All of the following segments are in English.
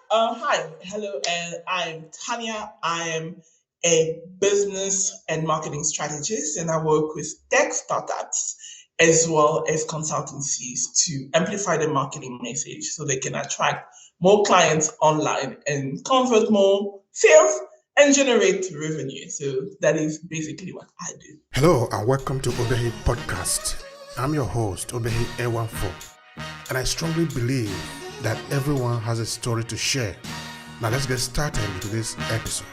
Hi, hello, and I'm Tanya. I am a business and marketing strategist, and I work with tech startups as well as consultancies to amplify the marketing message so they can attract more clients online and convert more sales and generate revenue. So that is basically what I do. Hello and welcome to Obehi Podcast. I'm your host, Obehi A14, and I strongly believe that everyone has a story to share. Now let's get started into this episode.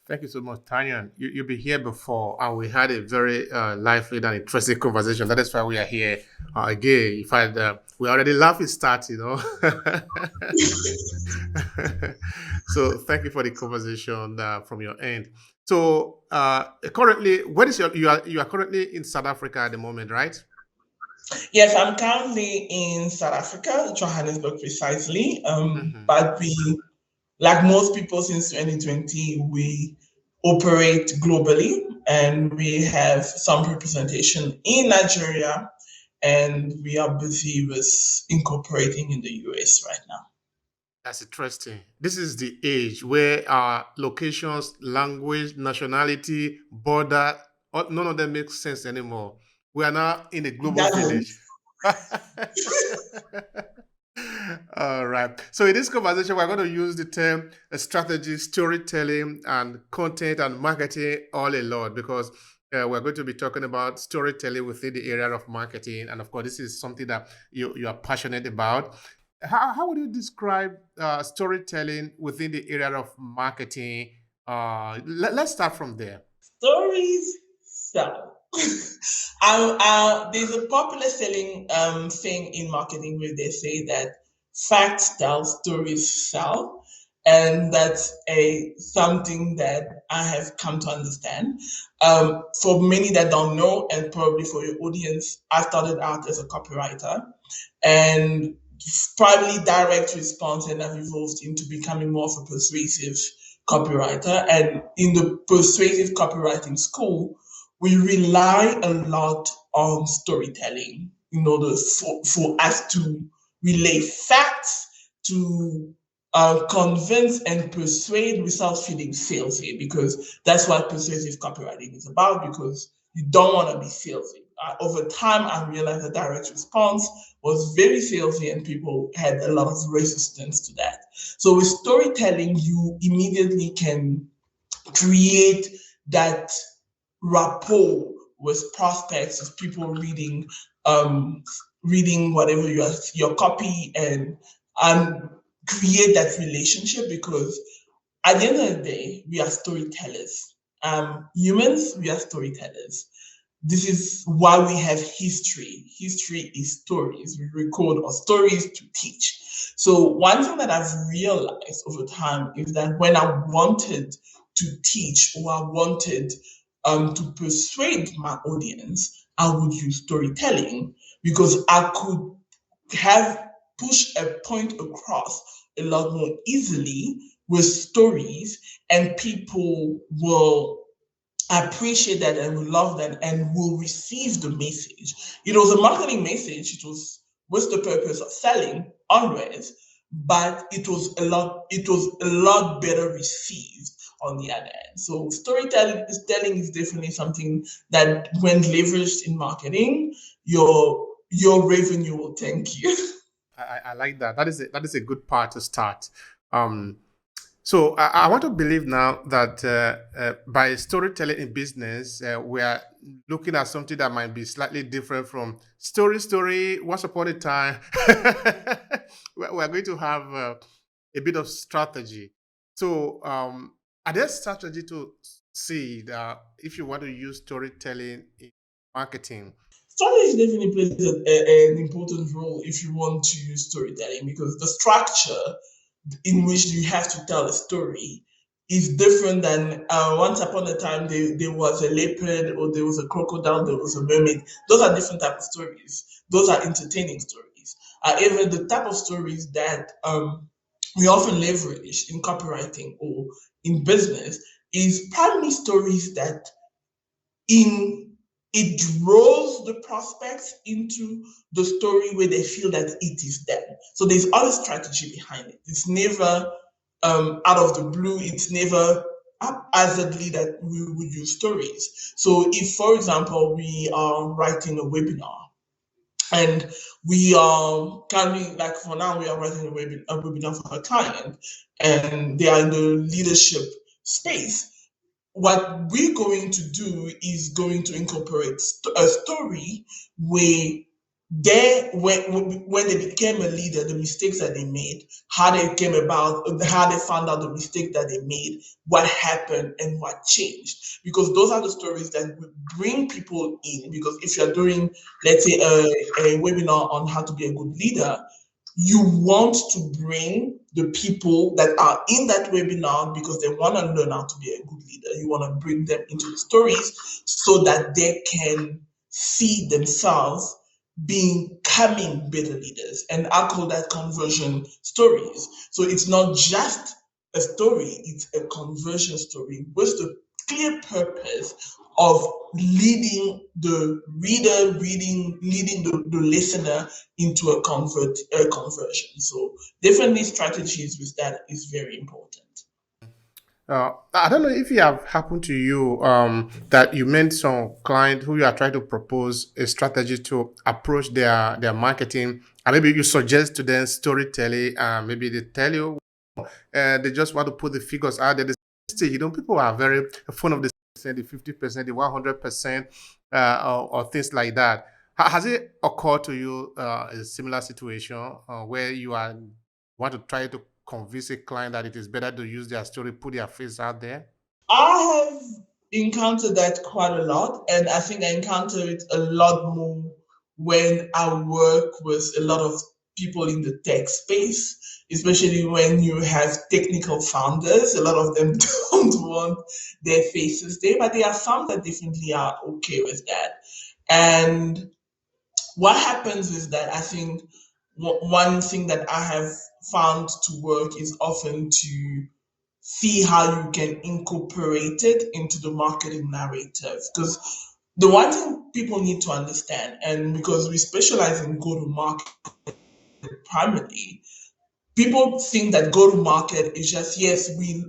Thank you so much, Tanya. You've been here before, and we had a very lively and interesting conversation. That is why we are here again. In fact, we already laughed at start, So thank you for the conversation from your end. So currently, what is you are currently in South Africa at the moment, right? Yes, I'm currently in South Africa, Johannesburg precisely. But like most people since 2020, we operate globally and we have some representation in Nigeria and we are busy with incorporating in the US right now. That's interesting. This is the age where our locations, language, nationality, border, none of them makes sense anymore. We are now in a global That village. All right. So in this conversation, we're going to use the term strategy, storytelling, and content and marketing all a lot because we're going to be talking about storytelling within the area of marketing. And of course, this is something that you are passionate about. How would you describe storytelling within the area of marketing? Let's start from there. stories sell. There's a popular selling thing in marketing where they say that facts tell, stories sell, and that's a something that I have come to understand. For many that don't know, and probably for your audience, I started out as a copywriter, and probably direct response, and I've evolved into becoming more of a persuasive copywriter. And in the persuasive copywriting school, we rely a lot on storytelling in order for us to relay facts, to convince and persuade without feeling salesy, because that's what persuasive copywriting is about, because you don't want to be salesy. Over time, I realized that direct response was very salesy and people had a lot of resistance to that. So with storytelling, you immediately can create that rapport with prospects, with people reading whatever your copy, and create that relationship, because at the end of the day, we are storytellers. Humans, we are storytellers. This is why we have history. History is stories. We record our stories to teach. So one thing that I've realized over time is that when I wanted to teach, or I wanted to persuade my audience, I would use storytelling, because I could have pushed a point across a lot more easily with stories, and people will appreciate that and will love that and will receive the message. It was a marketing message. It was with the purpose of selling always, but it was a lot better received on the other end. So storytelling telling is definitely something that, when leveraged in marketing, your revenue will thank you. I like that. That is a good part to start. Um, so I want to believe now that by storytelling in business, we are looking at something that might be slightly different from story. Once upon a time, we're going to have a bit of strategy. So are there strategy to see that if you want to use storytelling in marketing? Strategy definitely plays an important role if you want to use storytelling, because the structure in which you have to tell a story is different than once upon a time there was a leopard, or there was a crocodile, there was a mermaid. Those are different type of stories. Those are entertaining stories. Even the type of stories that we often leverage in copywriting or in business is primarily stories that in it draws the prospects into the story where they feel that it is them. So there's always strategy behind it. It's never out of the blue. It's never haphazardly that we would use stories. So if, for example, we are writing a webinar and we are currently, like for now, we are writing a webinar for a client and they are in the leadership space, what we're going to do is going to incorporate a story where when they became a leader, the mistakes that they made, how they came about, how they found out the mistake that they made, what happened, and what changed. Because those are the stories that would bring people in. Because if you're doing, let's say, a webinar on how to be a good leader, you want to bring the people that are in that webinar because they want to learn how to be a good leader. You want to bring them into the stories so that they can see themselves becoming better leaders. And I call that conversion stories. So it's not just a story, it's a conversion story with the clear purpose of leading the reader, leading the listener into a conversion. So definitely strategies with that is very important. I don't know if it have happened to you that you met some client who you are trying to propose a strategy to approach their marketing, and maybe you suggest to them storytelling, and maybe they tell you they just want to put the figures out there. People are very fond of the 50%, the 100%, or things like that. Has it occurred to you a similar situation where you are want to try to convince a client that it is better to use their story, put their face out there? I have encountered that quite a lot, and I think I encounter it a lot more when I work with a lot of people in the tech space, especially when you have technical founders. A lot of them don't want their faces there, but there are some that definitely are okay with that. And what happens is that I think one thing that I have found to work is often to see how you can incorporate it into the marketing narrative. Because the one thing people need to understand, and because we specialize in go to market primarily, people think that go to market is just, yes, we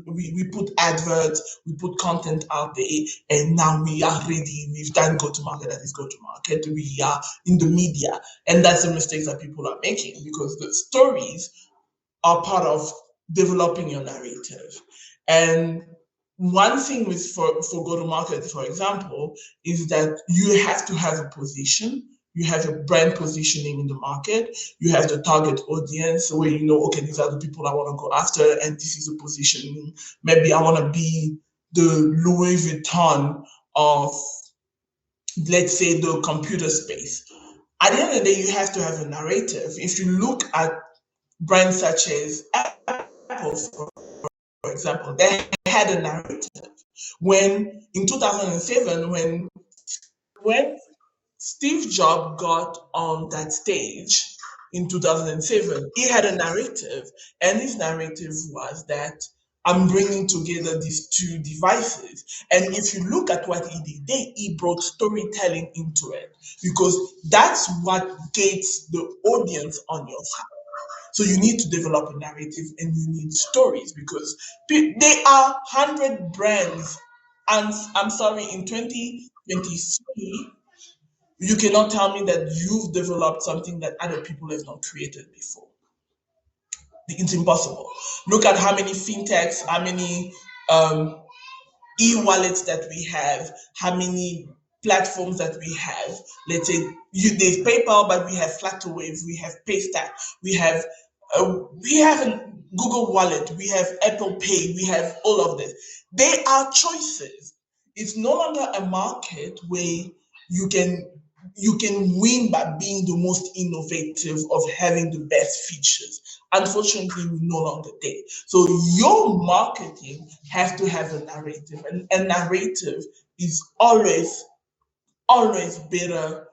put adverts, we put content out there, and now we are ready. We've done go to market, that is go to market. We are in the media. And that's the mistakes that people are making because the stories are part of developing your narrative. And one thing with for go to market, for example, is that you have to have a position. You have a brand positioning in the market. You have the target audience where you know, okay, these are the people I want to go after, and this is the positioning. Maybe I want to be the Louis Vuitton of, let's say, the computer space. At the end of the day, you have to have a narrative. If you look at brands such as Apple, for example, they had a narrative. When in 2007, when Steve Jobs got on that stage in 2007, he had a narrative, and his narrative was that I'm bringing together these two devices. And if you look at what he did, he brought storytelling into it because that's what gets the audience on your side. So you need to develop a narrative and you need stories because there are 100 brands. And I'm sorry, in 2023, you cannot tell me that you've developed something that other people have not created before. It's impossible. Look at how many fintechs, how many um, e-wallets that we have, how many platforms that we have. Let's say there's PayPal, but we have Flutterwave, we have Paystack, we have a Google Wallet, we have Apple Pay, we have all of this. They are choices. It's no longer a market where you can you can win by being the most innovative of having the best features. Unfortunately, we're no longer there. So your marketing has to have a narrative, and a narrative is always better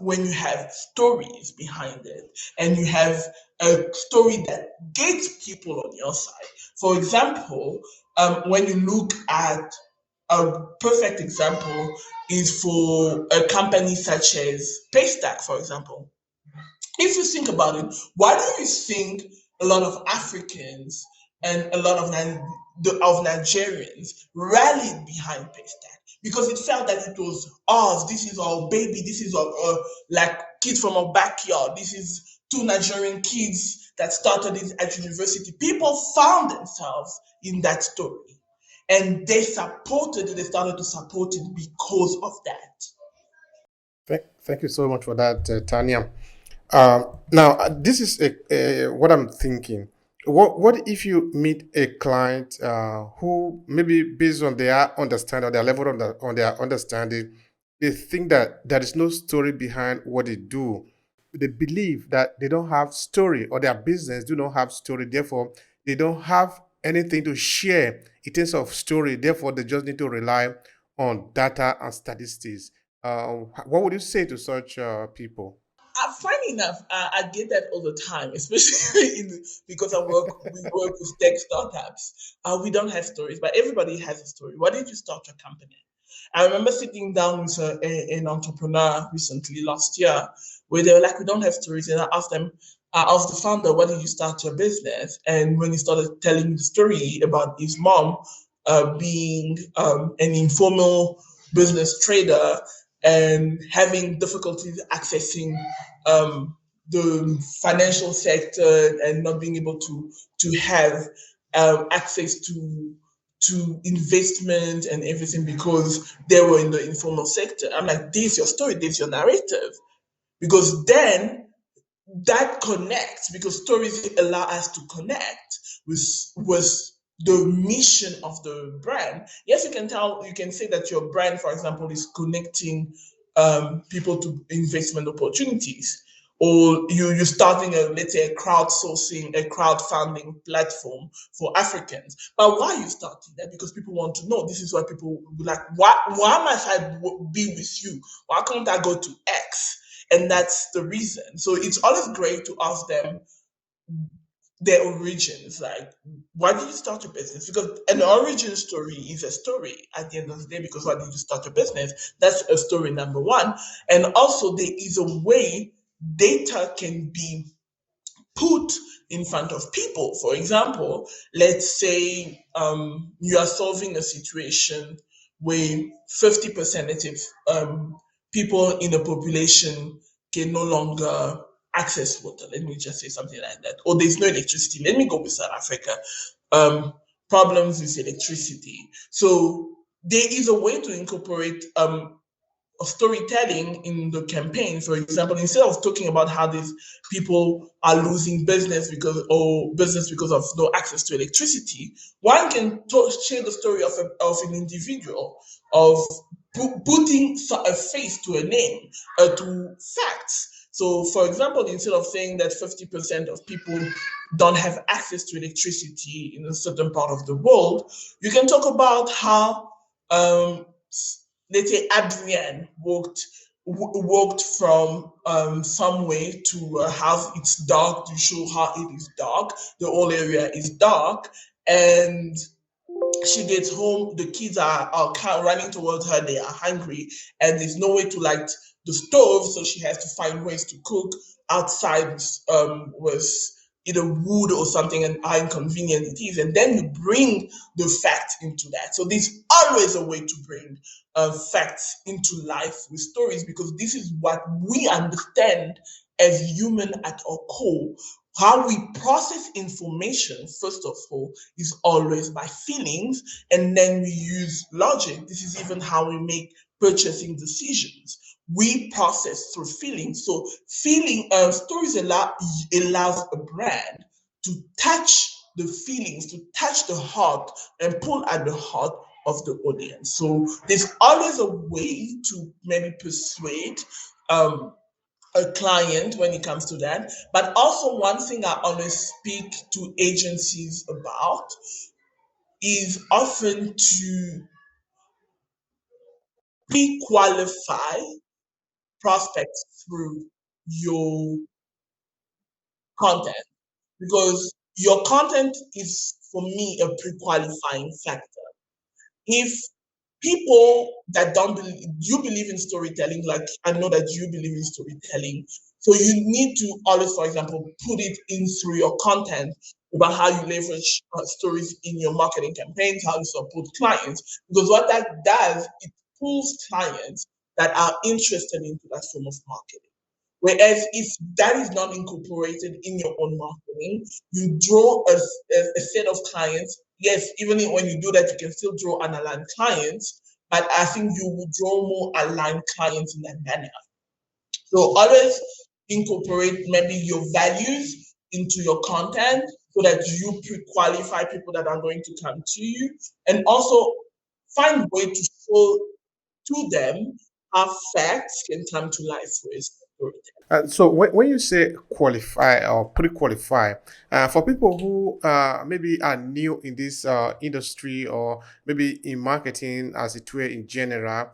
when you have stories behind it and you have a story that gets people on your side. For example, when you look at a perfect example is for a company such as Paystack, for example. If you think about it, why do you think a lot of Africans and a lot of Nigerians rallied behind Paystack? Because it felt that it was us. This is our baby. This is our like kids from our backyard. This is two Nigerian kids that started it at university. People found themselves in that story, and they supported it. They started to support it because of that. Thank you so much for that, Tanya. Now, this is what I'm thinking. What if you meet a client who maybe based on their understanding or their level of on their understanding, they think that there is no story behind what they do. They believe that they don't have story or their business do not have story. Therefore, they don't have anything to share in terms of story. Therefore, they just need to rely on data and statistics. What would you say to such people? Funny enough, I get that all the time, especially because we work with tech startups. We don't have stories, but everybody has a story. Why did you start your company? I remember sitting down with an entrepreneur recently last year, where they were like, "We don't have stories," and I asked the founder, "Why did you start your business?" And when he started telling me the story about his mom being an informal business trader and having difficulties accessing the financial sector and not being able to have access to investment and everything because they were in the informal sector. I'm like, this your story, this your narrative. Because then that connects because stories allow us to connect with the mission of the brand. Yes, you can say that your brand, for example, is connecting people to investment opportunities, or you're starting let's say a crowdfunding platform for Africans. But why are you starting that? Because people want to know. This is why people like, why must I be with you? Why can't I go to X? And that's the reason. So it's always great to ask them their origins. Like, why did you start your business? Because an origin story is a story at the end of the day. Because why did you start your business? That's a story number one. And also, there is a way data can be put in front of people. For example, let's say you are solving a situation where 50% of people in a population can no longer access water. Let me just say something like that. Or there's no electricity. Let me go with South Africa. Um, Problems with electricity. So there is a way to incorporate of storytelling in the campaign. For example, instead of talking about how these people are losing business because of no access to electricity, one can share the story of an individual of putting a face to a name, to facts. So, for example, instead of saying that 50% of people don't have access to electricity in a certain part of the world, you can talk about how um, let's say Adrian walked from somewhere to a house. It's dark to show how it is dark. The whole area is dark, and she gets home. The kids are running towards her. They are hungry, and there's no way to light the stove, so she has to find ways to cook outside with either wood or something, and how inconvenient it is. And then you bring the facts into that. So there's always a way to bring facts into life with stories, because this is what we understand as human at our core. How we process information, first of all, is always by feelings, and then we use logic. This is even how we make purchasing decisions. We process through feelings. So, stories allows a brand to touch the feelings, to touch the heart, and pull at the heart of the audience. So, there's always a way to maybe persuade a client when it comes to that. But also, one thing I always speak to agencies about is often to pre-qualify prospects through your content, because your content is, for me, a pre-qualifying factor. If people that don't believe, you believe in storytelling, like I know that you believe in storytelling. So you need to always, for example, put it in through your content about how you leverage stories in your marketing campaigns, how you support clients. Because what that does, it pulls clients that are interested into that form of marketing. Whereas if that is not incorporated in your own marketing, you draw a set of clients. Yes, even when you do that, you can still draw unaligned clients, but I think you will draw more aligned clients in that manner. So always incorporate maybe your values into your content so that you pre-qualify people that are going to come to you, and also find way to show to them how facts can come to life with storytelling. So when you say qualify or pre-qualify, for people who maybe are new in this industry or maybe in marketing as it were in general,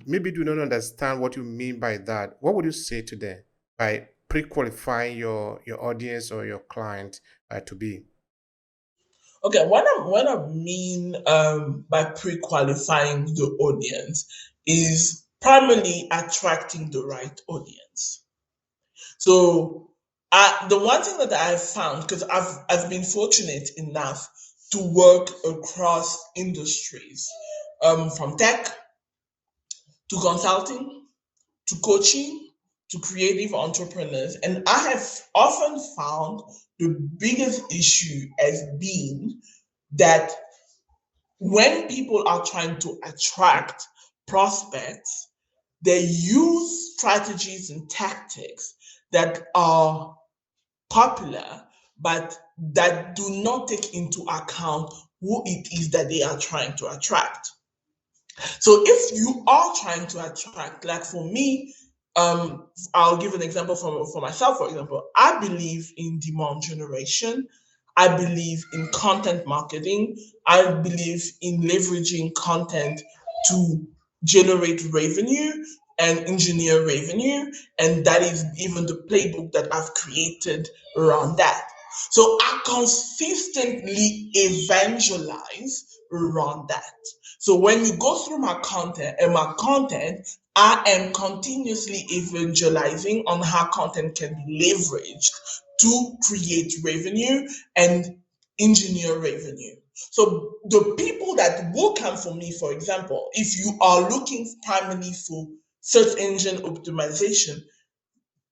maybe do not understand what you mean by that, what would you say to them by pre-qualifying your audience or your client to be? Okay, what I mean by pre-qualifying the audience is primarily attracting the right audience. So the one thing that I've found, because I've been fortunate enough to work across industries, from tech to consulting to coaching to creative entrepreneurs, and I have often found the biggest issue as being that when people are trying to attract prospects, they use strategies and tactics that are popular, but that do not take into account who it is that they are trying to attract. So if you are trying to attract, like for me, I'll give an example for myself. For example, I believe in demand generation. I believe in content marketing. I believe in leveraging content to generate revenue and engineer revenue. And that is even the playbook that I've created around that. So I consistently evangelize around that. So when you go through my content, I am continuously evangelizing on how content can be leveraged to create revenue and engineer revenue. So the people that will come for me, for example, if you are looking primarily for search engine optimization,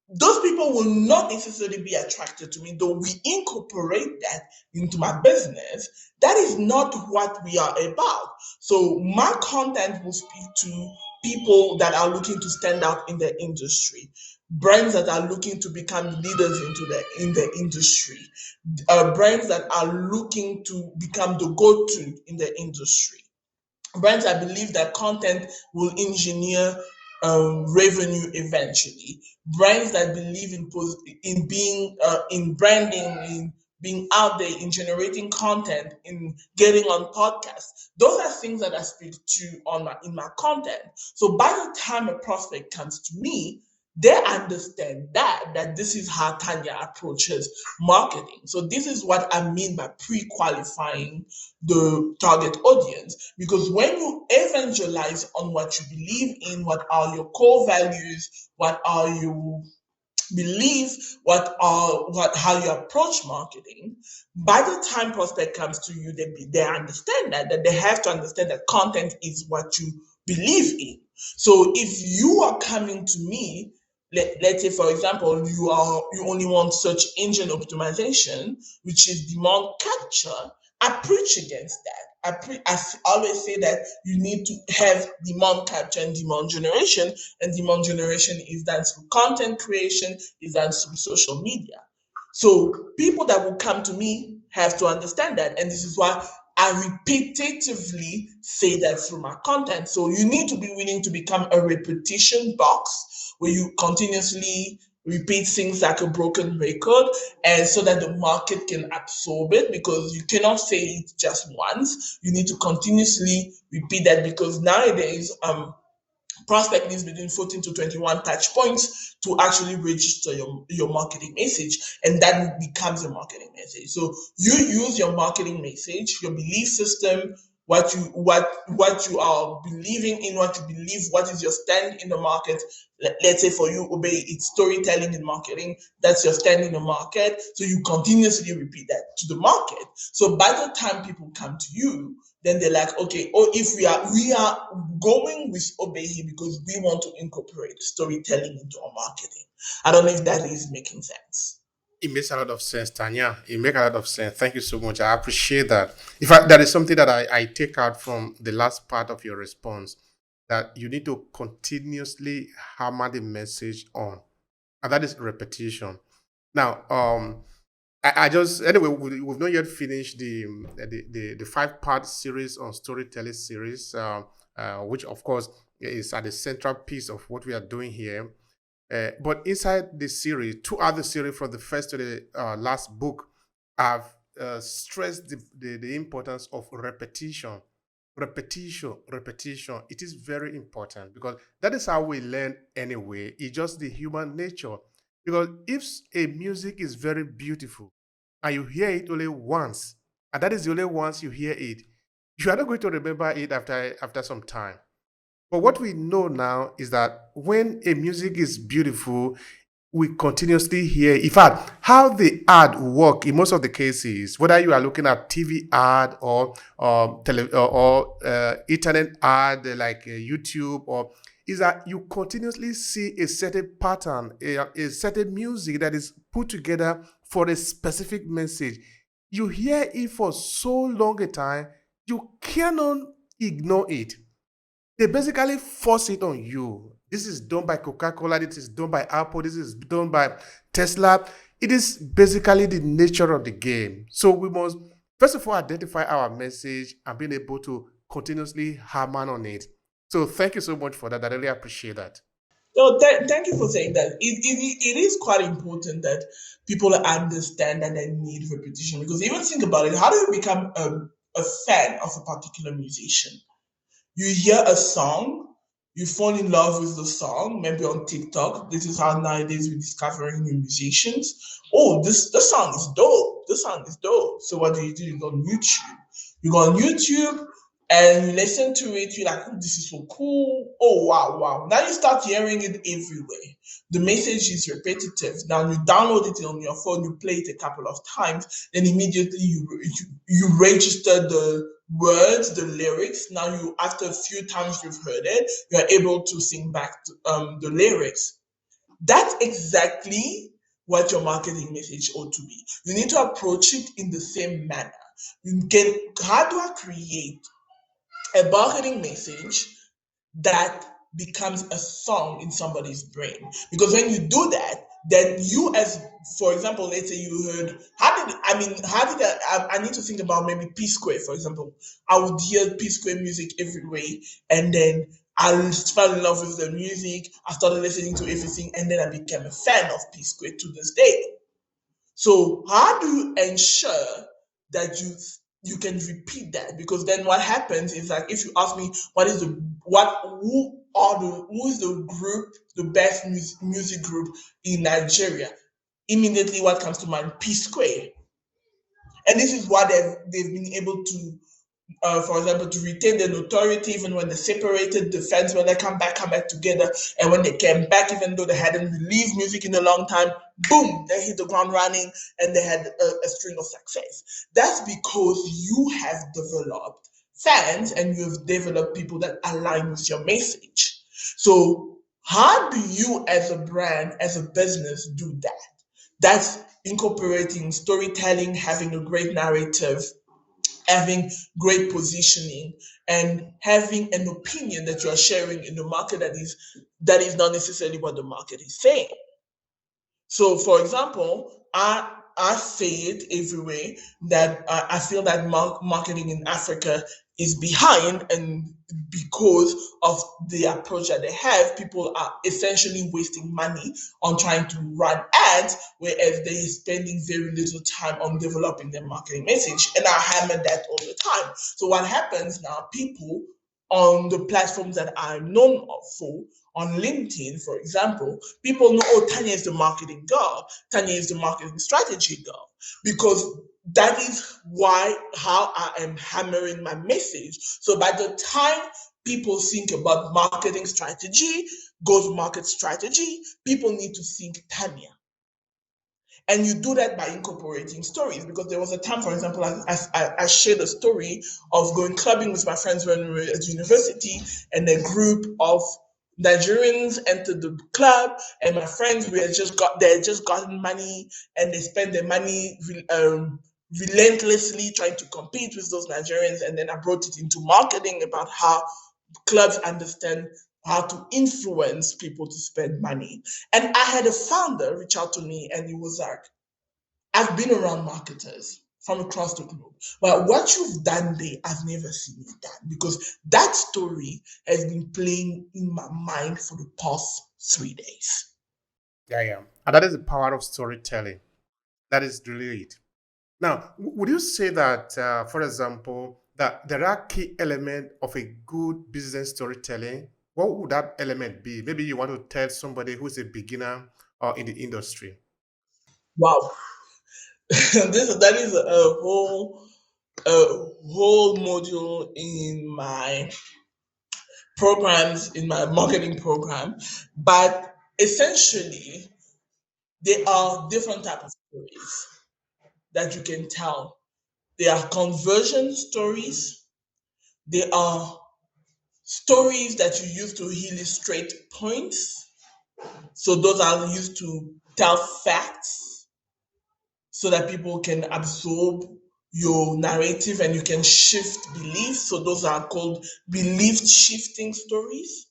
those people will not necessarily be attracted to me, though we incorporate that into my business. That is not what we are about. So my content will speak to people that are looking to stand out in the industry, brands that are looking to become leaders in the industry, brands that are looking to become the go-to in the industry, brands that believe that content will engineer revenue eventually. Brands that believe in being in branding, in being out there, in generating content, in getting on podcasts. Those are things that I speak to in my content. So by the time a prospect comes to me, they understand that this is how Tanya approaches marketing. So this is what I mean by pre-qualifying the target audience, because when you evangelize on what you believe in, what are your core values, what are you believe, what how you approach marketing, by the time prospect comes to you, they understand that they have to understand that content is what you believe in. So if you are coming to me, let's say for example you only want search engine optimization, which is demand capture, I preach against that. I always say that you need to have demand capture and demand generation, and demand generation is done through content creation, is done through social media. So people that will come to me have to understand that, and this is why I repetitively say that through my content. So you need to be willing to become a repetition box where you continuously repeat things like a broken record, and so that the market can absorb it, because you cannot say it just once. You need to continuously repeat that, because nowadays prospect needs between 14 to 21 touch points to actually register your marketing message, and that becomes a marketing message. So you use your marketing message, your belief system, what you are believing in, what you believe, what is your stand in the market. Let's say for you, Obey, it's storytelling in marketing. That's your stand in the market. So you continuously repeat that to the market. So by the time people come to you, then they're like, okay, oh, if we are going with Obehi because we want to incorporate storytelling into our marketing. I don't know if that is making sense. It makes a lot of sense, Tanya. It makes a lot of sense. Thank you so much. I appreciate that. In fact, that is something that I take out from the last part of your response, that you need to continuously hammer the message on. And that is repetition. Now, I just anyway we've not yet finished the 5-part series on storytelling series, which of course is at the central piece of what we are doing here. But inside this series, two other series from the first to the last book, have stressed the importance of repetition. Repetition. It is very important because that is how we learn anyway. It's just the human nature. Because if a music is very beautiful and you hear it only once, and that is the only once you hear it, you are not going to remember it after some time. But what we know now is that when a music is beautiful, we continuously hear. In fact, how the ad work in most of the cases, whether you are looking at TV ad or internet ad like YouTube, or is that you continuously see a certain pattern, a certain music that is put together for a specific message. You hear it for so long a time, you cannot ignore it. They basically force it on you. This is done by Coca-Cola, this is done by Apple, this is done by Tesla. It is basically the nature of the game. So we must, first of all, identify our message and being able to continuously hammer on it. So thank you so much for that. I really appreciate that. So thank you for saying that. It is quite important that people understand that they need repetition, because even think about it, how do you become a fan of a particular musician? You hear a song, you fall in love with the song, maybe on TikTok. This is how nowadays we're discovering new musicians. Oh, this song is dope. This song is dope. So what do? You go on YouTube. You go on YouTube and you listen to it. You're like, oh, this is so cool. Oh, wow, wow. Now you start hearing it everywhere. The message is repetitive. Now you download it on your phone, you play it a couple of times, then immediately you register the words, the lyrics. Now you, after a few times you've heard it, you are able to sing back the lyrics. That's exactly what your marketing message ought to be. You need to approach it in the same manner. How do I create a marketing message that becomes a song in somebody's brain? Because when you do that, then you, as for example, let's say you heard, I need to think about maybe P Square, for example. I would hear P Square music every way, and then I fell in love with the music. I started listening to everything, and then I became a fan of P Square to this day. So how do you ensure that you can repeat that? Because then what happens is, like, if you ask me what is the what who is the group, the best music group in Nigeria, immediately what comes to mind? P Square. And this is why they've been able to, for example, to retain their notoriety even when they separated. The fans, when they come back together, and when they came back, even though they hadn't released music in a long time, boom, they hit the ground running and they had a string of success. That's because you have developed fans and you have developed people that align with your message. So how do you, as a brand, as a business, do that? That's incorporating storytelling, having a great narrative, having great positioning, and having an opinion that you are sharing in the market that is not necessarily what the market is saying. So, for example, I say it everywhere that I feel that marketing in Africa is behind, and because of the approach that they have, people are essentially wasting money on trying to run ads, whereas they're spending very little time on developing their marketing message. And I hammer that all the time. So what happens now? People on the platforms that I'm known for on LinkedIn, for example, people know, oh, Tanya is the marketing girl. Tanya is the marketing strategy girl. Because that is how I am hammering my message. So by the time people think about marketing strategy, go-to-market strategy, people need to think Tanya. And you do that by incorporating stories. Because there was a time, for example, I shared a story of going clubbing with my friends when we were at university, and a group of Nigerians entered the club, and my friends they had just gotten money, and they spent their money relentlessly trying to compete with those Nigerians. And then I brought it into marketing about how clubs understand how to influence people to spend money. And I had a founder reach out to me, and he was like, I've been around marketers from across the globe, but what you've done there, I've never seen it done, because that story has been playing in my mind for the past 3 days. Yeah, yeah. And that is the power of storytelling. That is really it. Now, would you say that, for example, that there are key elements of a good business storytelling? What would that element be? Maybe you want to tell somebody who's a beginner or in the industry. Wow. That is a whole module in my programs, in my marketing program. But essentially, there are different types of stories that you can tell. There are conversion stories. There are stories that you use to illustrate points. So those are used to tell facts so that people can absorb your narrative and you can shift beliefs. So those are called belief shifting stories.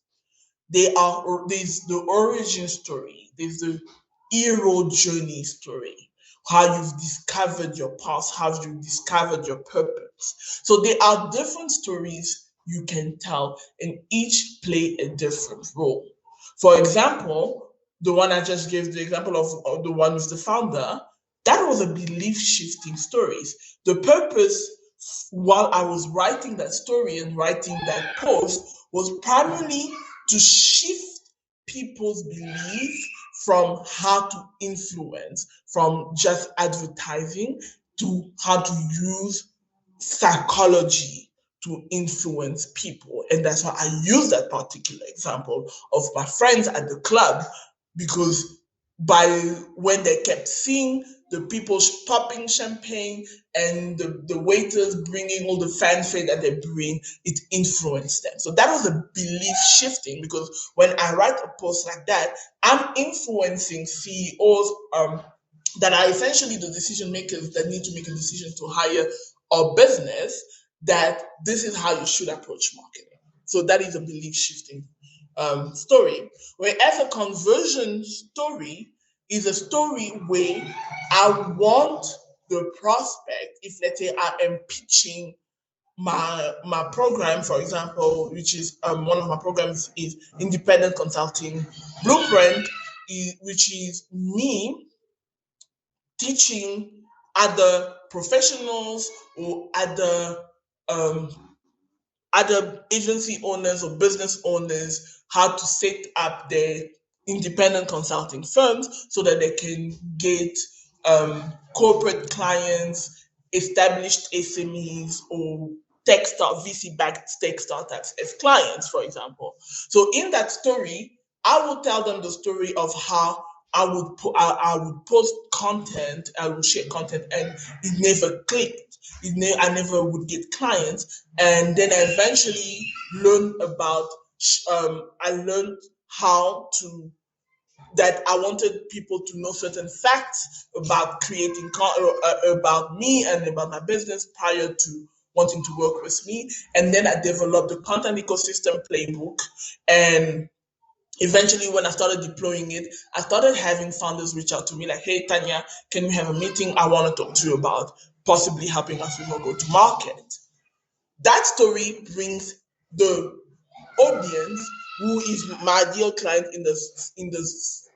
There's the origin story, there's the hero journey story, how you've discovered your past, how you've discovered your purpose. So there are different stories you can tell, and each play a different role. For example, the one I just gave the example of the one with the founder, that was a belief shifting stories. The purpose, while I was writing that story and writing that post, was primarily to shift people's belief from how to influence, from just advertising, to how to use psychology to influence people. And that's why I use that particular example of my friends at the club, because by when they kept seeing the people popping champagne and the waiters bringing all the fanfare that they bring, it influenced them. So that was a belief shifting, because when I write a post like that, I'm influencing CEOs that are essentially the decision makers that need to make a decision to hire or business, that this is how you should approach marketing. So that is a belief shifting story. Whereas a conversion story is a story where I want the prospect, if let's say I am pitching my program, for example, which is one of my programs is independent consulting blueprint, which is me teaching other professionals or um, other agency owners or business owners how to set up their independent consulting firms so that they can get corporate clients, established SMEs, or VC-backed tech startups as clients, for example. So in that story, I will tell them the story of how I would post content, I would share content, and it never clicked. I never would get clients, and then I eventually learned about. I learned how to that I wanted people to know certain facts about about me and about my business prior to wanting to work with me, and then I developed the content ecosystem playbook. And eventually, when I started deploying it, I started having founders reach out to me like, hey Tanya, can we have a meeting? I want to talk to you about possibly helping us with our go to market. That story brings the audience, who is my ideal client in this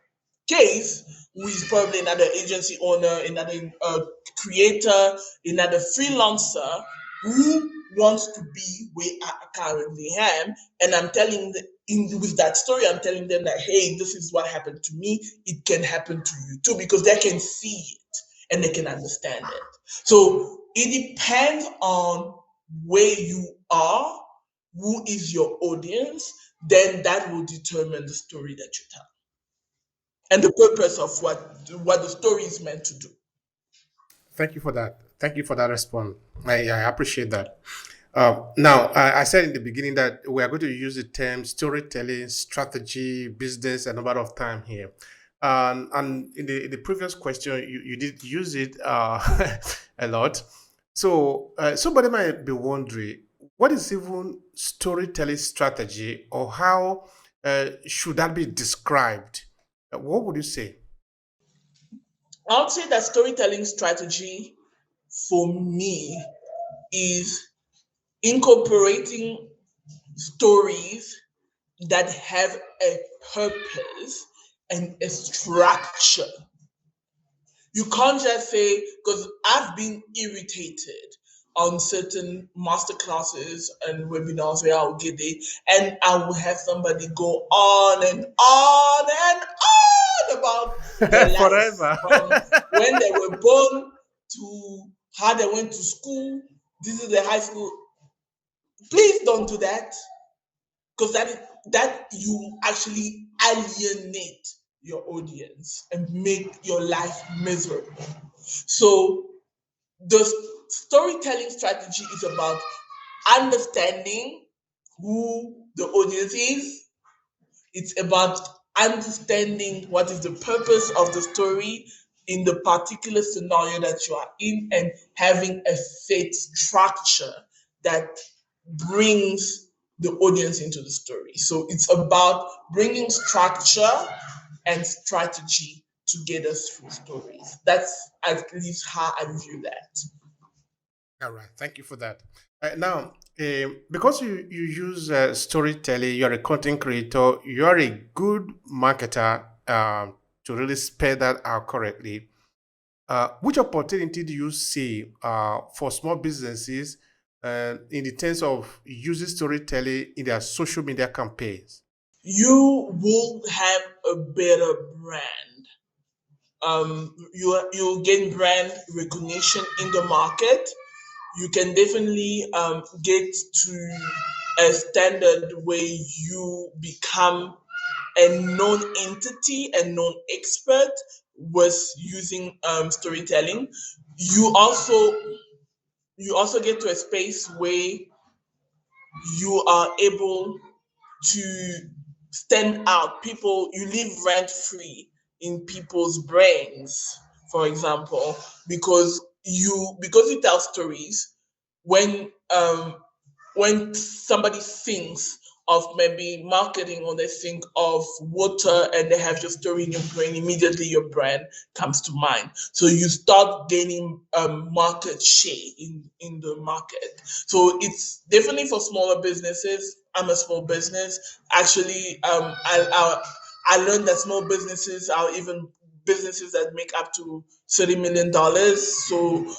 case, who is probably another agency owner, another creator, another freelancer, who want to be where I currently am, and I'm telling them with that story, I'm telling them that, hey, this is what happened to me. It can happen to you too, because they can see it and they can understand it. So it depends on where you are, who is your audience, then that will determine the story that you tell and the purpose of what the story is meant to do. Thank you for that. Thank you for that response. I appreciate that. Now, I said in the beginning that we are going to use the term storytelling, strategy, business a number of time here. And in the previous question, you did use it a lot. So somebody might be wondering, what is even storytelling strategy, or how should that be described? What would you say? I would say that storytelling strategy for me is incorporating stories that have a purpose and a structure. You can't just say, because I've been irritated on certain master classes and webinars where I'll get it, and I will have somebody go on and on and on about their life Forever. from when they were born to how they went to school. This is the high school. Please don't do that, because that you actually alienate your audience and make your life miserable. So the storytelling strategy is about understanding who the audience is. It's about understanding what is the purpose of the story in the particular scenario that you are in, and having a set structure that brings the audience into the story. So it's about bringing structure and strategy to get us through stories. That's at least how I view that. All right, thank you for that. Now, because you use storytelling, you're a content creator, you're a good marketer to really spell that out correctly. Which opportunity do you see for small businesses in the terms of using storytelling in their social media campaigns? You will have a better brand. You'll gain brand recognition in the market. You can definitely get to a standard where you become a known entity, a known expert with using storytelling. You also you also get to a space where you are able to stand out. People, you live rent free in people's brains, for example, because you tell stories. When when somebody thinks of maybe marketing, or they think of water and they have your story in your brain, immediately your brand comes to mind. So you start gaining market share in the market. So it's definitely for smaller businesses. I'm a small business. Actually, I learned that small businesses are even businesses that make up to $30 million. So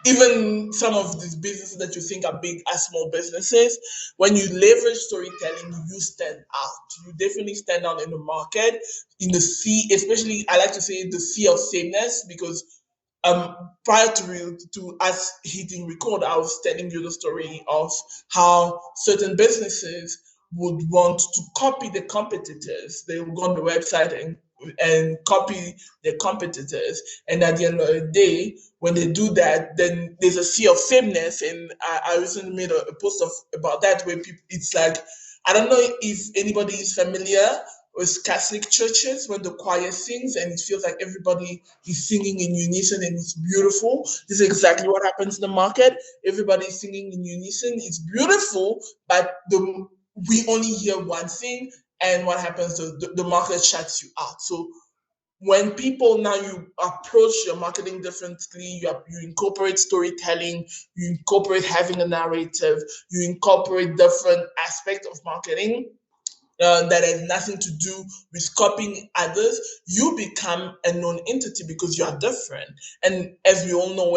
even some of these businesses that you think are big as small businesses, when you leverage storytelling, you stand out. You definitely stand out in the market, in the sea, especially I like to say the sea of sameness, because prior to us hitting record, I was telling you the story of how certain businesses would want to copy the competitors. They will go on the website and copy the competitors. And at the end of the day, when they do that, then there's a sea of sameness. And I recently made a post about that, where people, it's like, I don't know if anybody is familiar with Catholic churches when the choir sings and it feels like everybody is singing in unison and it's beautiful. This is exactly what happens in the market. Everybody is singing in unison. It's beautiful, but we only hear one thing, and what happens? The market shuts you out. So when people, now you approach your marketing differently, you incorporate storytelling, you incorporate having a narrative, you incorporate different aspects of marketing that has nothing to do with copying others, you become a known entity because you are different. And as we all know,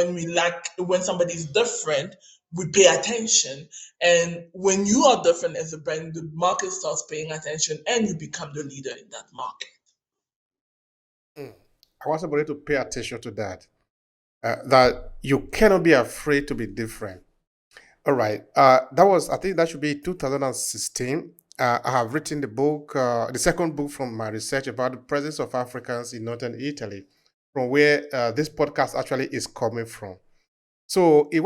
when somebody is different, we pay attention. And when you are different as a brand, the market starts paying attention and you become the leader in that market. Mm. I want somebody to pay attention to that. That you cannot be afraid to be different. All right. That was, I think that should be 2016. I have written the book, the second book from my research about the presence of Africans in northern Italy, from where this podcast actually is coming from. So in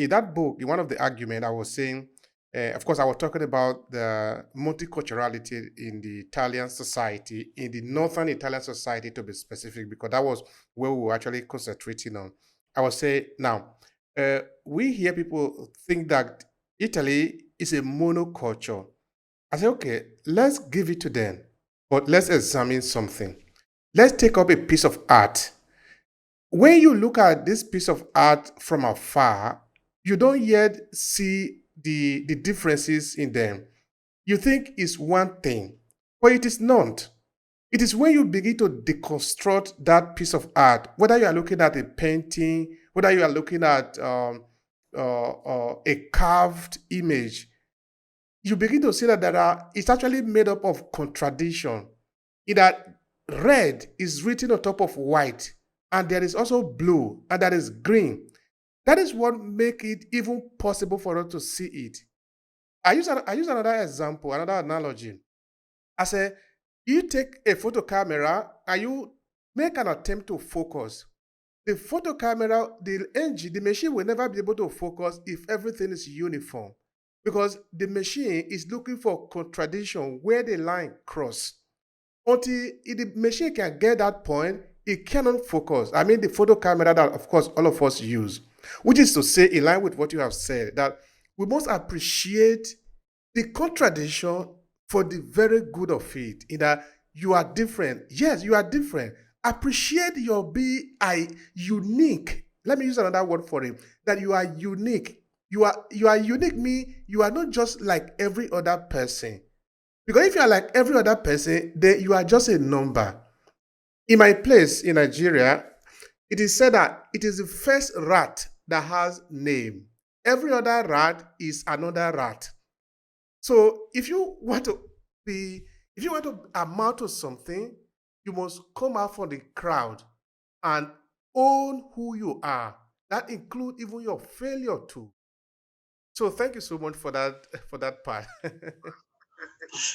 that book, in one of the argument, I was saying, of course, I was talking about the multiculturality in the Italian society, in the northern Italian society to be specific, because that was where we were actually concentrating on. I was saying now, we hear people think that Italy is a monoculture. I say, okay, let's give it to them, but let's examine something. Let's take up a piece of art. When you look at this piece of art from afar, you don't yet see the differences in them. You think it's one thing, but it is not. It is when you begin to deconstruct that piece of art, whether you are looking at a painting, whether you are looking at a carved image, you begin to see that it's actually made up of contradiction. In that red is written on top of white, and there is also blue, and there is green. That is what make it even possible for us to see it. I use another example, another analogy. I say, you take a photo camera and you make an attempt to focus. The photo camera, the engine, the machine will never be able to focus if everything is uniform, because the machine is looking for contradiction where the line cross. Until the machine can get that point, it cannot focus. I mean, the photo camera that, of course, all of us use, which is to say, in line with what you have said, that we must appreciate the contradiction for the very good of it, in that you are different. Yes, you are different. Appreciate your unique. Let me use another word for it, that you are unique. You are unique, me, you are not just like every other person. Because if you are like every other person, then you are just a number. In my place in Nigeria, it is said that it is the first rat that has name. Every other rat is another rat. So if you want to amount to something, you must come out from the crowd and own who you are. That includes even your failure too. So thank you so much for that part.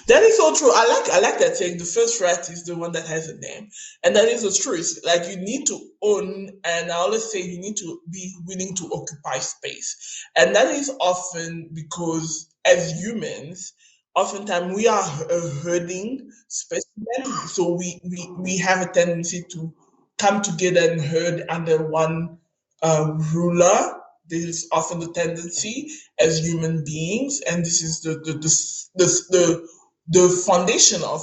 That is so true. I like that saying. The first rat is the one that has a name, and that is the truth. Like, you need to own, and I always say you need to be willing to occupy space, and that is often because as humans, oftentimes we are a herding specimen, so we have a tendency to come together and herd under one ruler. This is often the tendency as human beings, and this is the foundation of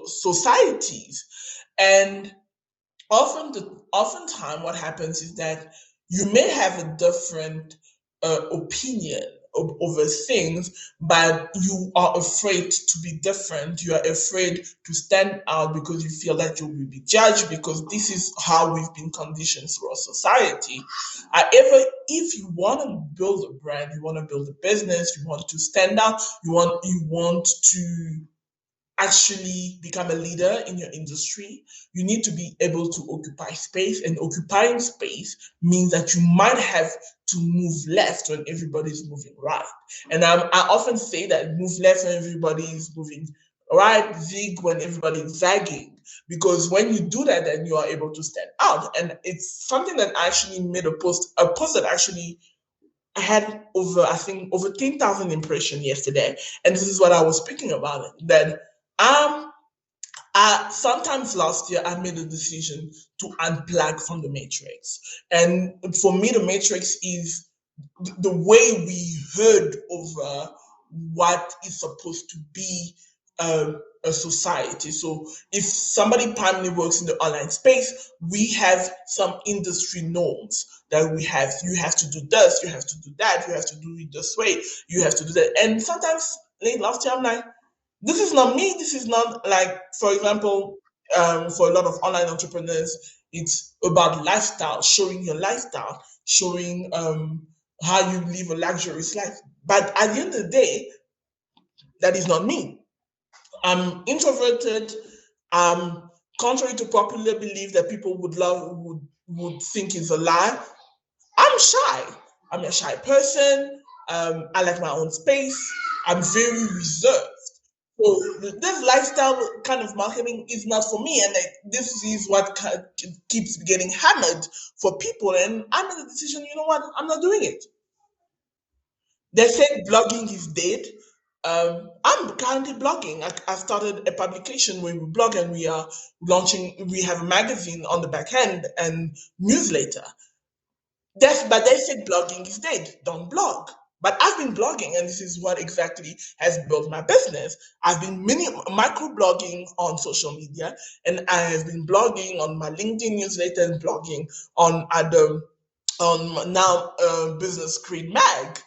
societies. And oftentimes what happens is that you may have a different opinion over things, but you are afraid to be different. You are afraid to stand out because you feel that you will be judged, because this is how we've been conditioned through our society. However, if you want to build a brand, you want to build a business, you want to stand out, you want to actually become a leader in your industry, you need to be able to occupy space. And occupying space means that you might have to move left when everybody's moving right. And I often say that move left when everybody is moving right, zig when everybody's zagging. Because when you do that, then you are able to stand out. And it's something that I actually made a post that actually had over, I think, over 10,000 impressions yesterday. And this is what I was speaking about, it, that um sometimes last year I made a decision to unplug from the matrix. And for me, the matrix is the way we heard over what is supposed to be a society. So if somebody primarily works in the online space, we have some industry norms that we have. You have to do this, you have to do that, you have to do it this way, you have to do that. And sometimes late last year, I'm like, this is not me. This is not, like, for example, for a lot of online entrepreneurs, it's about lifestyle, showing your lifestyle, showing how you live a luxurious life. But at the end of the day, that is not me. I'm introverted. Contrary to popular belief that people would think is a lie, I'm shy. I'm a shy person. I like my own space. I'm very reserved. So this lifestyle kind of marketing is not for me, and this is what keeps getting hammered for people. And I made the decision. You know what? I'm not doing it. They said blogging is dead. I'm currently blogging. I started a publication where we blog, and we are launching. We have a magazine on the back end and newsletter. But they said blogging is dead. Don't blog. But I've been blogging, and this is what exactly has built my business. I've been micro blogging on social media, and I have been blogging on my LinkedIn newsletter and blogging on other on now Business Creed Mag.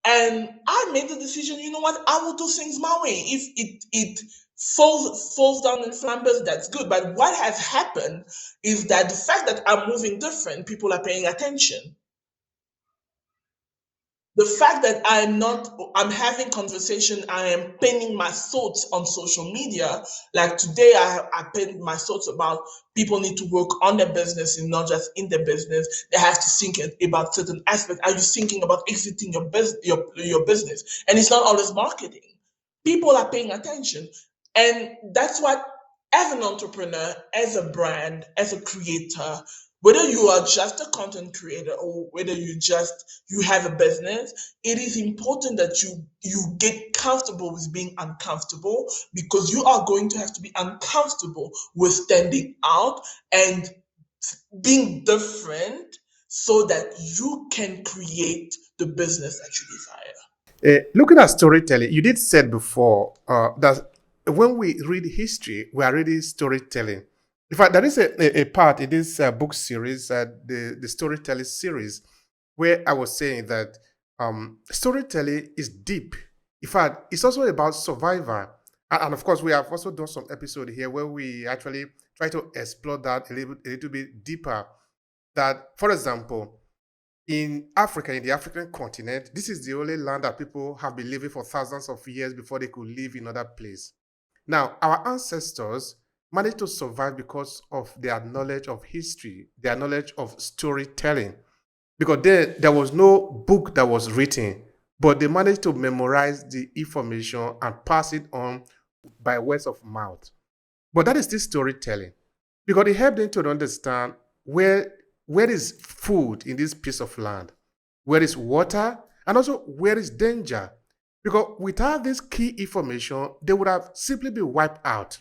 And I made the decision, you know what, I will do things my way. If it falls down in flambeaux, that's good. But what has happened is that the fact that I'm moving different, people are paying attention. The fact that I'm having conversation, I am penning my thoughts on social media. Like today, I penned my thoughts about people need to work on their business and not just in their business. They have to think about certain aspects. Are you thinking about exiting your business? And it's not always marketing. People are paying attention. And that's what, as an entrepreneur, as a brand, as a creator, whether you are just a content creator or whether you have a business, it is important that you get comfortable with being uncomfortable, because you are going to have to be uncomfortable with standing out and being different so that you can create the business that you desire. Looking at storytelling, you did said before that when we read history, we are reading storytelling. In fact, there is a part in this book series, the storytelling series, where I was saying that storytelling is deep. In fact, it's also about survival. And of course, we have also done some episode here where we actually try to explore that a little bit deeper. That, for example, in Africa, in the African continent, this is the only land that people have been living for thousands of years before they could live in other place. Now, our ancestors managed to survive because of their knowledge of history, their knowledge of storytelling, because there was no book that was written, but they managed to memorize the information and pass it on by words of mouth. But that is still storytelling, because it helped them to understand where is food in this piece of land, where is water, and also where is danger. Because without this key information, they would have simply been wiped out.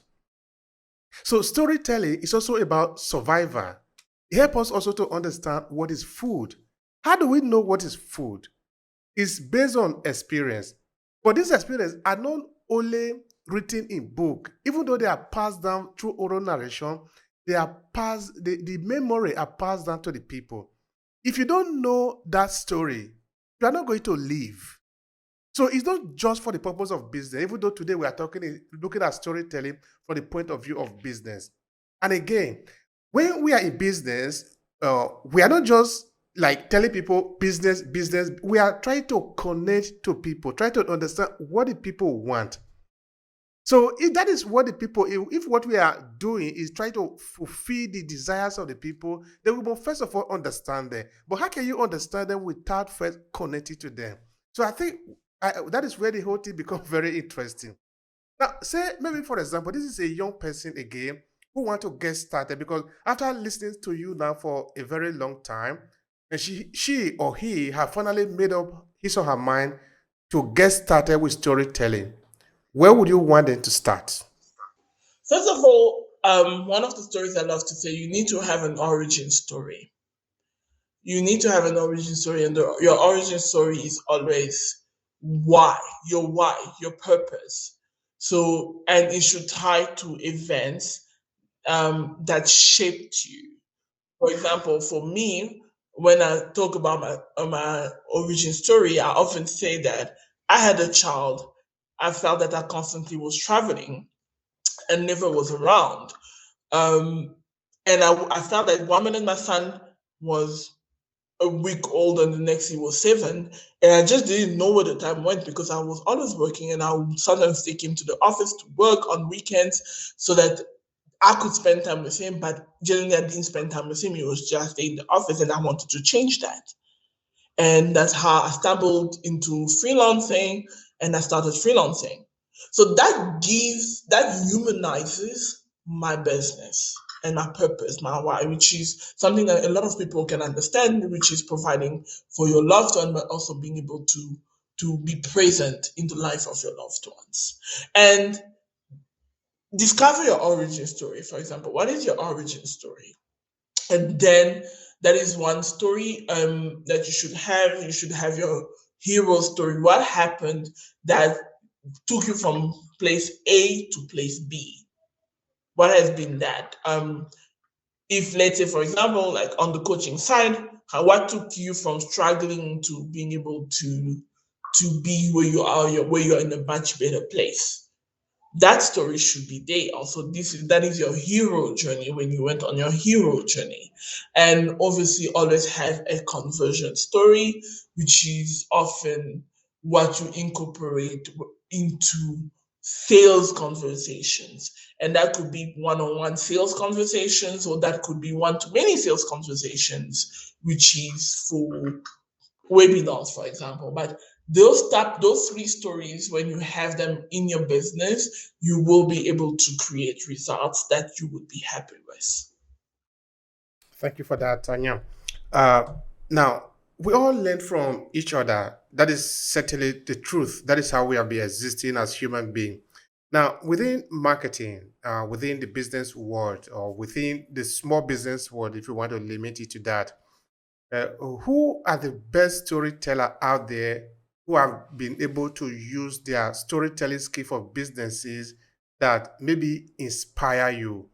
So storytelling is also about survival. It helps us also to understand what is food. How do we know what is food? It's based on experience. But these experiences are not only written in book, even though they are passed down through oral narration, they are passed, the memory are passed down to the people. If you don't know that story, you are not going to live. So it's not just for the purpose of business, even though today we are looking at storytelling from the point of view of business. And again, when we are in business, we are not just like telling people business, business. We are trying to connect to people, try to understand what the people want. So if that is what the people, if what we are doing is trying to fulfill the desires of the people, then we must first of all understand them. But how can you understand them without first connecting to them? So I think that is where the whole thing becomes very interesting. Now, say maybe for example, this is a young person again who want to get started, because after listening to you now for a very long time, and she or he have finally made up his or her mind to get started with storytelling. Where would you want them to start? First of all, one of the stories I love to say, you need to have an origin story. You need to have an origin story, and your origin story is always why, your purpose. So, and it should tie to events that shaped you. For example, for me, when I talk about my origin story, I often say that I had a child. I felt that I constantly was traveling and never was around. Um, and I felt that one minute my son was a week old and the next he was 7. And I just didn't know where the time went because I was always working, and I would sometimes take him to the office to work on weekends so that I could spend time with him. But generally, I didn't spend time with him. He was just in the office, and I wanted to change that. And that's how I stumbled into freelancing, and I started freelancing. So that humanizes my business and my purpose, my why, which is something that a lot of people can understand, which is providing for your loved one, but also being able to be present in the life of your loved ones. And discover your origin story, for example. What is your origin story? And then that is one story that you should have. You should have your hero story. What happened that took you from place A to place B? What has been that? If, let's say, for example, like on the coaching side, what took you from struggling to being able to be where you are, where you're in a much better place? That story should be there. Also, that is your hero journey when you went on your hero journey. And obviously always have a conversion story, which is often what you incorporate into sales conversations. And that could be one-on-one sales conversations, or that could be one-to-many sales conversations, which is for webinars, for example. But those 3 stories, when you have them in your business, you will be able to create results that you would be happy with. Thank you for that, Tanya. Uh, now, we all learn from each other. That is certainly the truth. That is how we have been existing as human beings. Now, within marketing, within the business world, or within the small business world, if you want to limit it to that, who are the best storyteller out there who have been able to use their storytelling skill for businesses that maybe inspire you?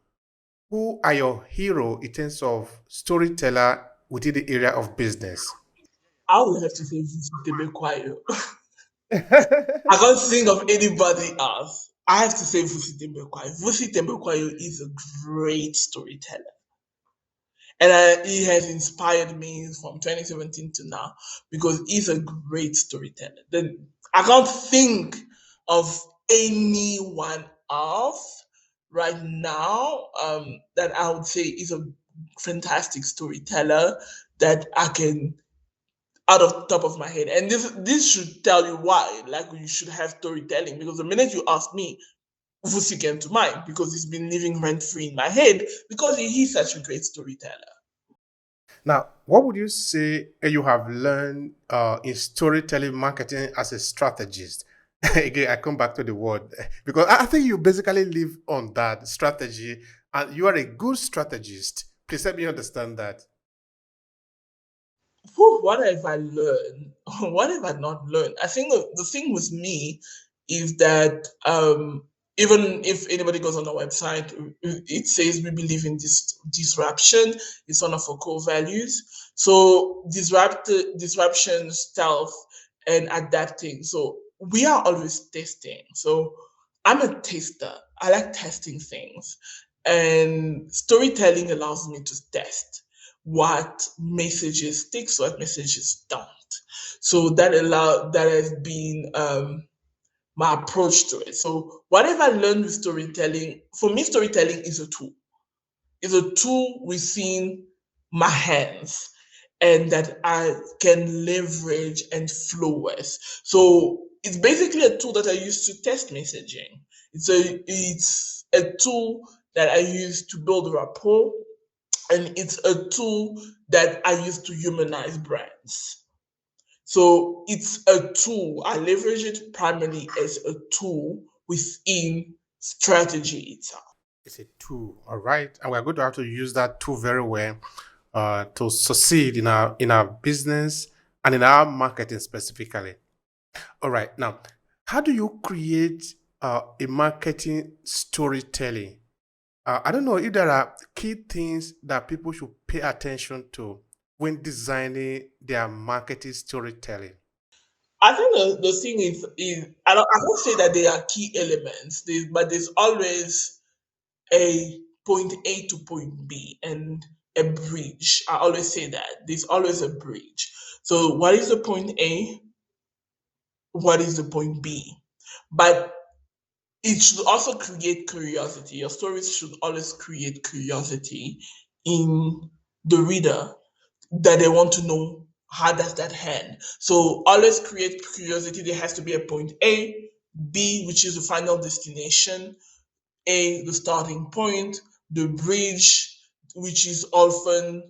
Who are your hero in terms of storyteller within the area of business? I would have to say Vusi Quiet. I can't think of anybody else. I have to say Vusi Quiet. Vusi Quiet is a great storyteller. And he has inspired me from 2017 to now because he's a great storyteller. Then I can't think of anyone else right now that I would say is a fantastic storyteller that I can out of the top of my head. And this should tell you why. Like, you should have storytelling, because the minute you ask me, Vusi came to mind because he's been living rent free in my head because he's such a great storyteller. Now, what would you say you have learned in storytelling marketing as a strategist? Again, I come back to the word because I think you basically live on that strategy and you are a good strategist. Please help me understand that. Whew, what have I learned? What have I not learned? I think the thing with me is that even if anybody goes on our website, it says we believe in this disruption. It's one of our core values. So disruption, stealth, and adapting. So we are always testing. So I'm a tester. I like testing things, and storytelling allows me to test what messages sticks, what messages don't. So that has been my approach to it. So whatever I learned with storytelling, for me, storytelling is a tool. It's a tool within my hands, and that I can leverage and flow with. So it's basically a tool that I use to test messaging. It's a tool that I use to build rapport, and it's a tool that I use to humanize brands. So it's a tool. I leverage it primarily as a tool within strategy itself. It's a tool, all right, and we're going to have to use that tool very well to succeed in our business and in our marketing specifically. All right, now, how do you create a marketing storytelling? I don't know if there are key things that people should pay attention to when designing their marketing storytelling. I think the thing is I won't say that there are key elements, but there's always a point A to point B, and a bridge. I always say that there's always a bridge. So, what is the point A? What is the point B? But it should also create curiosity. Your stories should always create curiosity in the reader, that they want to know how does that end. So always create curiosity. There has to be a point A, B, which is the final destination, A, the starting point, the bridge, which is often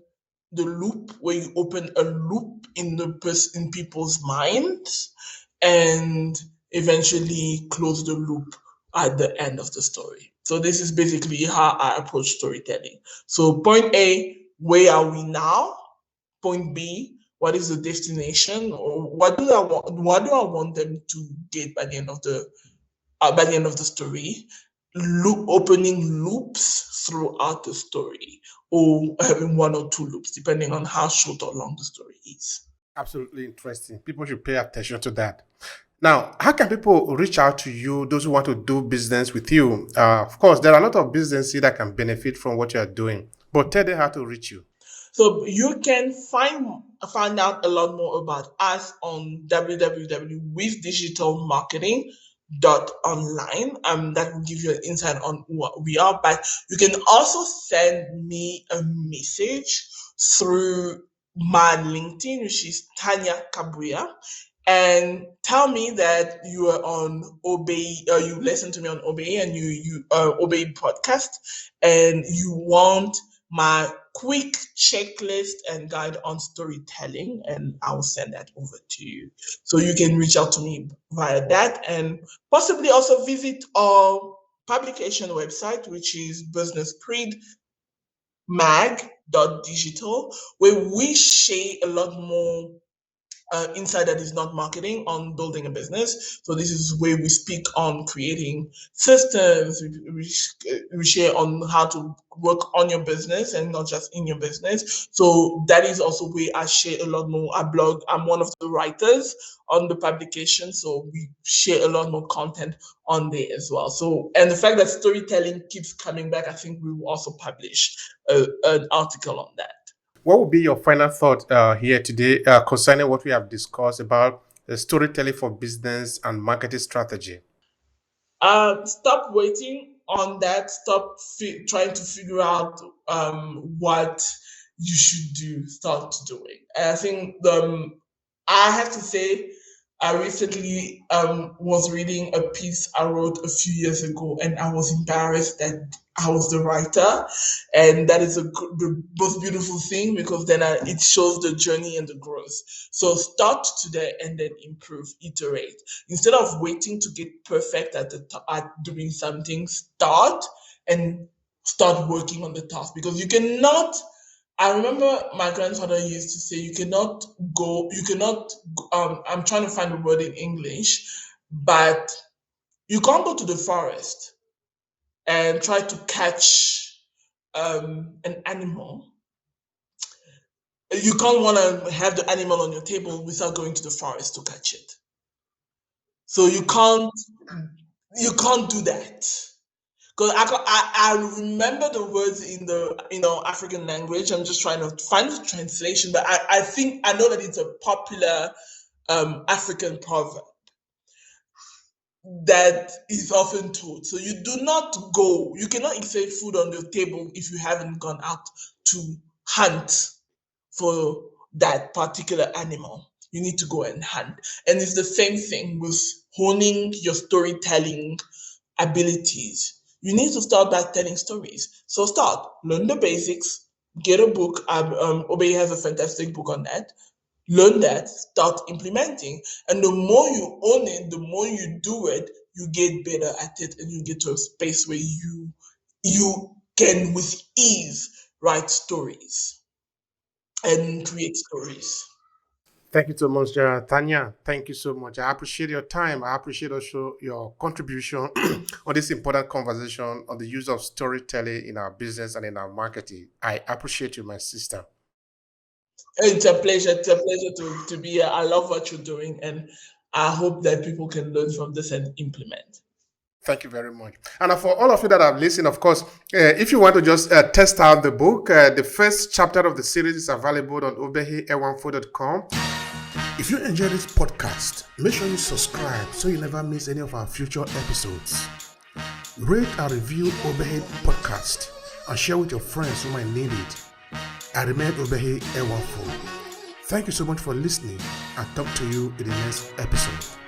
the loop, where you open a loop in in people's minds, and eventually close the loop at the end of the story. So this is basically how I approach storytelling. So point A, where are we now? Point B, what is the destination, or what do I want them to get by the end of the story? Opening loops throughout the story, or having one or two loops, depending on how short or long the story is. Absolutely interesting. People should pay attention to that. Now, how can people reach out to you, those who want to do business with you? Of course, there are a lot of businesses that can benefit from what you are doing, but tell them how to reach you. So you can find out a lot more about us on www.withdigitalmarketing.online. That will give you an insight on what we are. But you can also send me a message through my LinkedIn, which is Tanya Kabuya, and tell me that you are on Obehi, you listen to me on Obehi, and you Obehi podcast, and you want my quick checklist and guide on storytelling, and I'll send that over to you. So you can reach out to me via that, and possibly also visit our publication website, which is businesspreedmag.digital, where we share a lot more insight that is not marketing on building a business. So this is where we speak on creating systems. We share on how to work on your business and not just in your business. So that is also where I share a lot more. I blog. I'm one of the writers on the publication, so we share a lot more content on there as well. So, and the fact that storytelling keeps coming back, I think we will also publish an article on that. What would be your final thought here today concerning what we have discussed about storytelling for business and marketing strategy? Stop waiting on that. Stop trying to figure out what you should do. Start doing. And I think I have to say, I recently was reading a piece I wrote a few years ago, and I was embarrassed that I was the writer, and that is the most beautiful thing, because then it shows the journey and the growth. So start today and then improve, iterate. Instead of waiting to get perfect at doing something, start and start working on the task, because you cannot. I remember my grandfather used to say, you cannot, I'm trying to find the word in English, but you can't go to the forest and try to catch an animal. You can't want to have the animal on your table without going to the forest to catch it. So you can't do that. Because I remember the words in the African language. I'm just trying to find the translation, but I think I know that it's a popular African proverb that is often told. So you cannot insert food on your table if you haven't gone out to hunt for that particular animal. You need to go and hunt. And it's the same thing with honing your storytelling abilities. You need to start by telling stories. So learn the basics, get a book. Obehi has a fantastic book on that. Learn that, start implementing. And the more you own it, the more you do it, you get better at it, and you get to a space where you can with ease write stories and create stories. Thank you so much, Tanya. Thank you so much. I appreciate your time. I appreciate also your contribution on this important conversation on the use of storytelling in our business and in our marketing. I appreciate you, my sister. It's a pleasure. It's a pleasure to be here. I love what you're doing, and I hope that people can learn from this and implement. Thank you very much. And for all of you that have listened, of course, if you want to just test out the book, the first chapter of the series is available on obehi.com. If you enjoy this podcast, make sure you subscribe so you never miss any of our future episodes. Rate and review Obehi Podcast and share with your friends who might need it. I remain Obehi Ewanfo. Thank you so much for listening, and talk to you in the next episode.